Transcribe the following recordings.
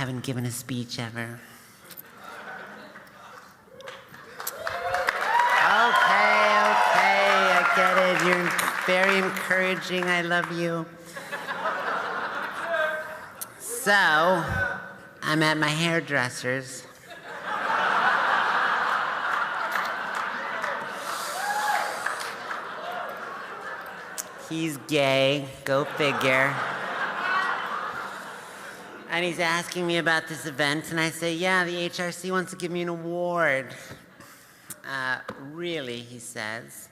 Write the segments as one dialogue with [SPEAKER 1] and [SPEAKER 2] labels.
[SPEAKER 1] haven't given a speech ever. Okay, I get it. You're very encouraging. I love you. So, I'm at my hairdresser's. He's gay, go figure. And he's asking me about this event, and I say, yeah, the HRC wants to give me an award. Really, he says.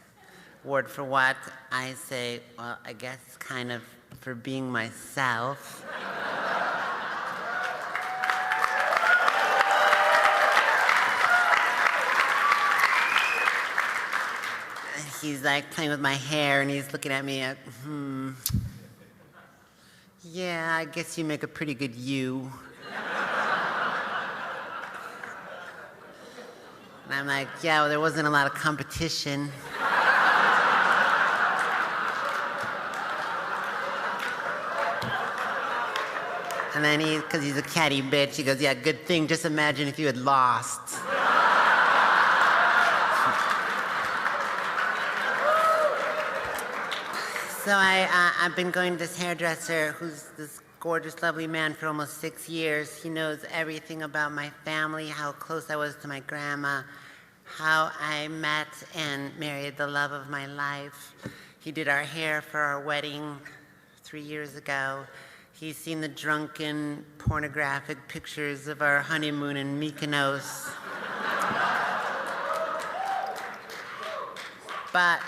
[SPEAKER 1] Award for what? I say, well, I guess kind of for being myself. He's like playing with my hair, and he's looking at me like, yeah, I guess you make a pretty good you. And I'm like, yeah, well, there wasn't a lot of competition. And then because he's a catty bitch, he goes, yeah, good thing, just imagine if you had lost. So I've been going to this hairdresser, who's this gorgeous, lovely man, for almost 6 years. He knows everything about my family, how close I was to my grandma, how I met and married the love of my life. He did our hair for our wedding 3 years ago. He's seen the drunken, pornographic pictures of our honeymoon in Mykonos. But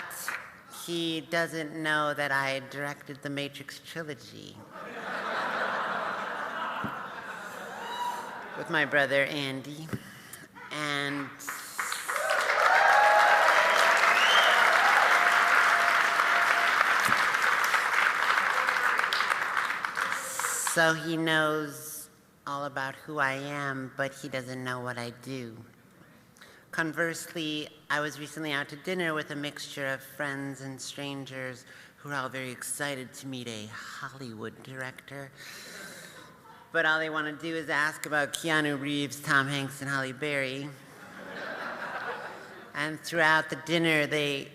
[SPEAKER 1] he doesn't know that I directed the Matrix trilogy with my brother Andy. And so he knows all about who I am, but he doesn't know what I do. Conversely, I was recently out to dinner with a mixture of friends and strangers who are all very excited to meet a Hollywood director. But all they want to do is ask about Keanu Reeves, Tom Hanks, and Halle Berry. And throughout the dinner, they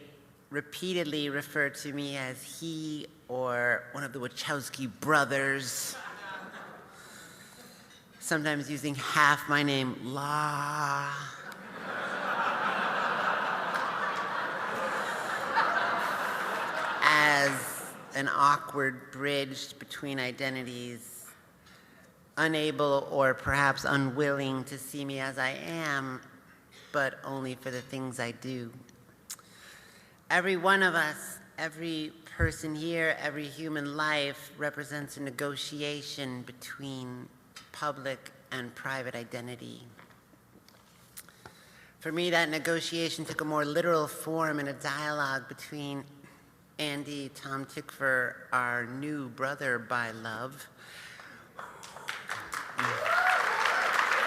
[SPEAKER 1] repeatedly refer to me as he or one of the Wachowski brothers. Sometimes using half my name, La. As an awkward bridge between identities, unable or perhaps unwilling to see me as I am, but only for the things I do. Every one of us, every person here, every human life represents a negotiation between public and private identity. For me, that negotiation took a more literal form in a dialogue between Andy, Tom Tickfer, our new brother by love,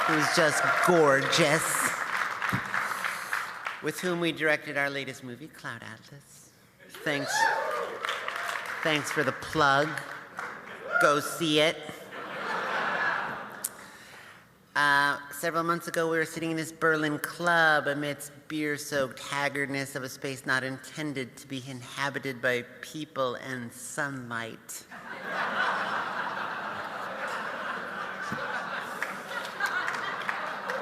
[SPEAKER 1] who's just gorgeous, with whom we directed our latest movie, Cloud Atlas. Thanks for the plug. Go see it. Several months ago, we were sitting in this Berlin club amidst beer-soaked haggardness of a space not intended to be inhabited by people and sunlight.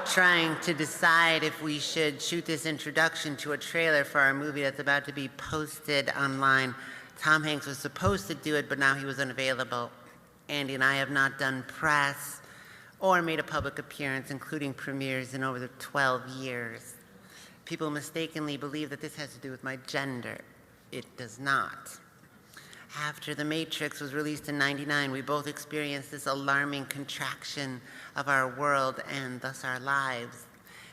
[SPEAKER 1] Trying to decide if we should shoot this introduction to a trailer for our movie that's about to be posted online. Tom Hanks was supposed to do it, but now he was unavailable. Andy and I have not done press or made a public appearance, including premieres, in over the 12 years. People mistakenly believe that this has to do with my gender. It does not. After The Matrix was released in '99, we both experienced this alarming contraction of our world and thus our lives.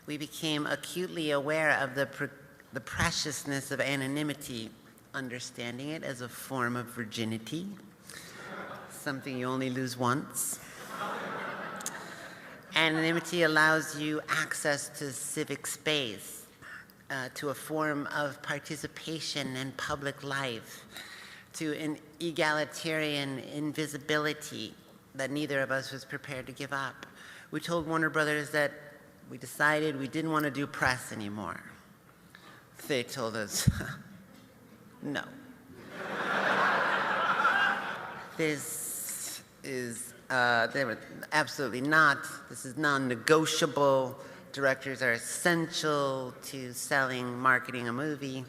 [SPEAKER 1] We became acutely aware of the preciousness of anonymity, understanding it as a form of virginity, something you only lose once. Anonymity allows you access to civic space, to a form of participation in public life, to an egalitarian invisibility that neither of us was prepared to give up. we told Warner Brothers that we decided we didn't want to do press anymore. They told us, no. This is, they were absolutely not. This is non-negotiable. Directors are essential to selling, marketing a movie.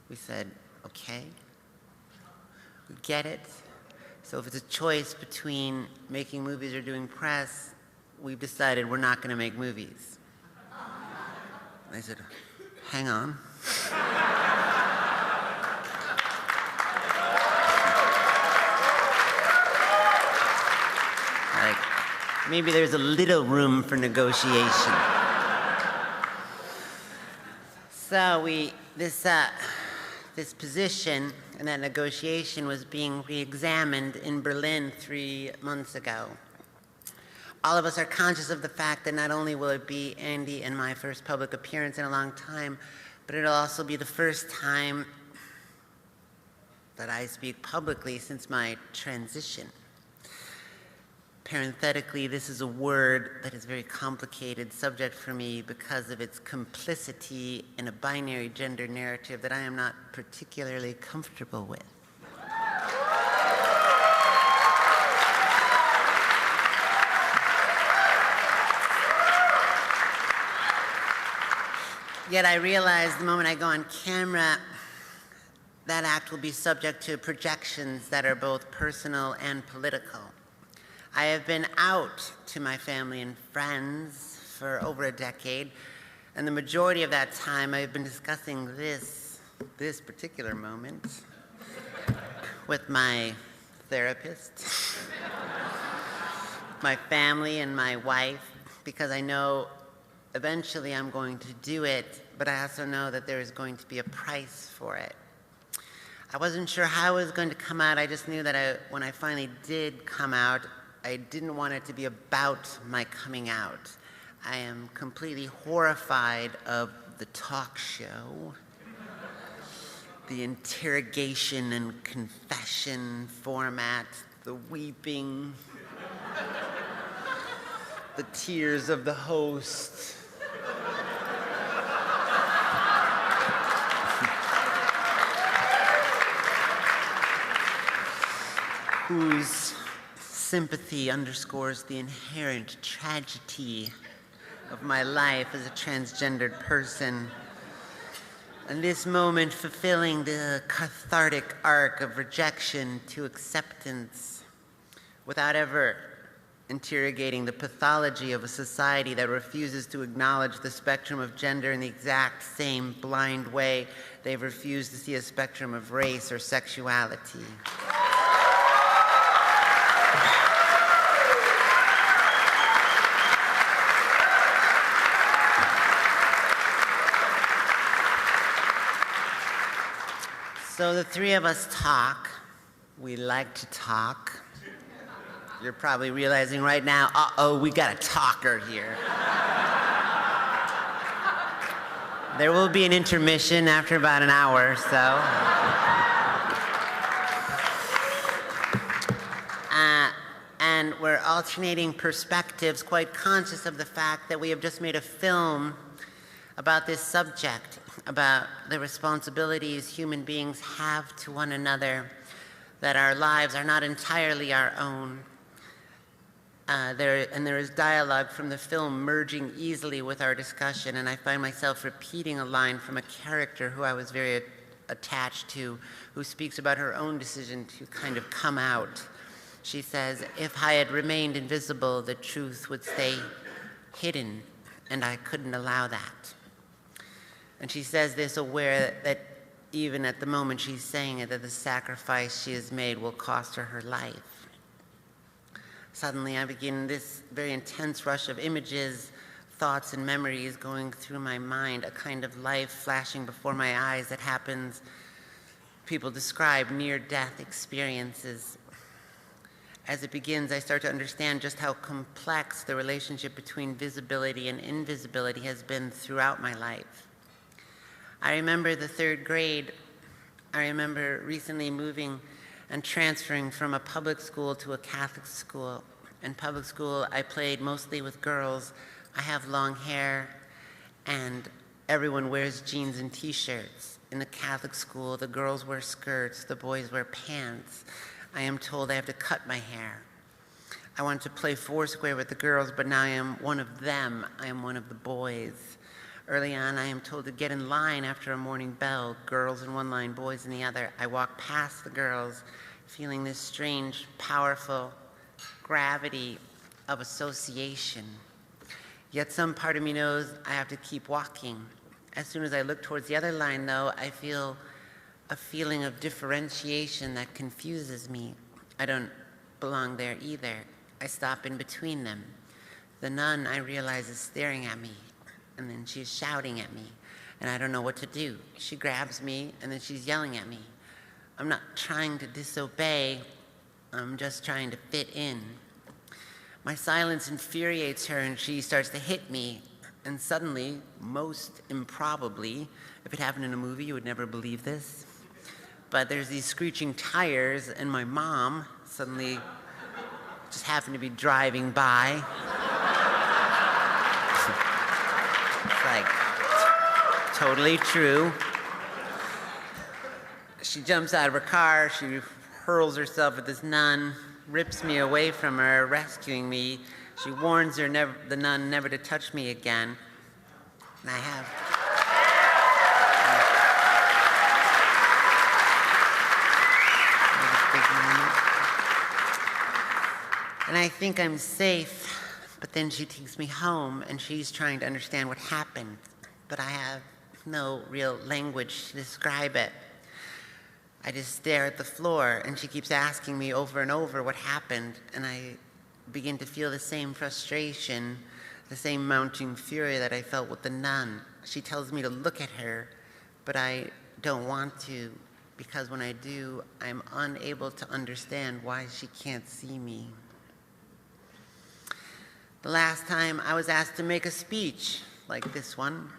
[SPEAKER 1] We said, okay, we get it. So if it's a choice between making movies or doing press, we've decided we're not going to make movies. They said, hang on. Like, maybe there's a little room for negotiation. So this position and that negotiation was being re-examined in Berlin 3 months ago. All of us are conscious of the fact that not only will it be Andy and my first public appearance in a long time, but it'll also be the first time that I speak publicly since my transition. Parenthetically, this is a word that is a very complicated subject for me because of its complicity in a binary gender narrative that I am not particularly comfortable with. Yet I realize the moment I go on camera, that act will be subject to projections that are both personal and political. I have been out to my family and friends for over a decade, and the majority of that time I've been discussing this particular moment with my therapist, my family, and my wife, because I know eventually I'm going to do it, but I also know that there is going to be a price for it. I wasn't sure how it was going to come out. I just knew that when I finally did come out, I didn't want it to be about my coming out. I am completely horrified of the talk show, the interrogation and confession format, the weeping, the tears of the host. Whose sympathy underscores the inherent tragedy of my life as a transgendered person. And this moment fulfilling the cathartic arc of rejection to acceptance without ever interrogating the pathology of a society that refuses to acknowledge the spectrum of gender in the exact same blind way they've refused to see a spectrum of race or sexuality. So the three of us talk. We like to talk. You're probably realizing right now, uh-oh, we got a talker here. There will be an intermission after about an hour or so. And we're alternating perspectives, quite conscious of the fact that we have just made a film about this subject, about the responsibilities human beings have to one another, that our lives are not entirely our own. There is dialogue from the film merging easily with our discussion, and I find myself repeating a line from a character who I was very attached to, who speaks about her own decision to kind of come out. She says, if I had remained invisible, the truth would stay hidden, and I couldn't allow that. And she says this aware that even at the moment she's saying it, that the sacrifice she has made will cost her her life. Suddenly I begin this very intense rush of images, thoughts, and memories going through my mind, a kind of life flashing before my eyes that happens, people describe near-death experiences. As it begins, I start to understand just how complex the relationship between visibility and invisibility has been throughout my life. I remember the 3rd grade. I remember recently moving and transferring from a public school to a Catholic school. In public school, I played mostly with girls. I have long hair, and everyone wears jeans and t-shirts. In the Catholic school, the girls wear skirts, the boys wear pants. I am told I have to cut my hair. I wanted to play foursquare with the girls, but now I am one of them. I am one of the boys. Early on, I am told to get in line after a morning bell, girls in one line, boys in the other. I walk past the girls, feeling this strange, powerful gravity of association. Yet some part of me knows I have to keep walking. As soon as I look towards the other line, though, I feel a feeling of differentiation that confuses me. I don't belong there either. I stop in between them. The nun, I realize, is staring at me, and then she's shouting at me, and I don't know what to do. She grabs me, and then she's yelling at me. I'm not trying to disobey, I'm just trying to fit in. My silence infuriates her, and she starts to hit me, and suddenly, most improbably, if it happened in a movie, you would never believe this, but there's these screeching tires, and my mom suddenly just happened to be driving by. It's like, totally true. She jumps out of her car, she hurls herself at this nun, rips me away from her, rescuing me. She warns her, the nun, never to touch me again. And I have. And I think I'm safe, but then she takes me home, and she's trying to understand what happened, but I have no real language to describe it. I just stare at the floor, and she keeps asking me over and over what happened, and I begin to feel the same frustration, the same mounting fury that I felt with the nun. She tells me to look at her, but I don't want to, because when I do, I'm unable to understand why she can't see me. The last time I was asked to make a speech like this one,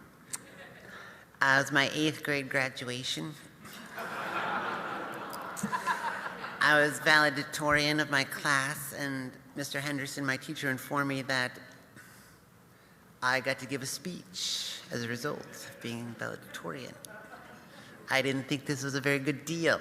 [SPEAKER 1] it was my 8th grade graduation. I was valedictorian of my class, and Mr. Henderson, my teacher, informed me that I got to give a speech as a result of being valedictorian. I didn't think this was a very good deal.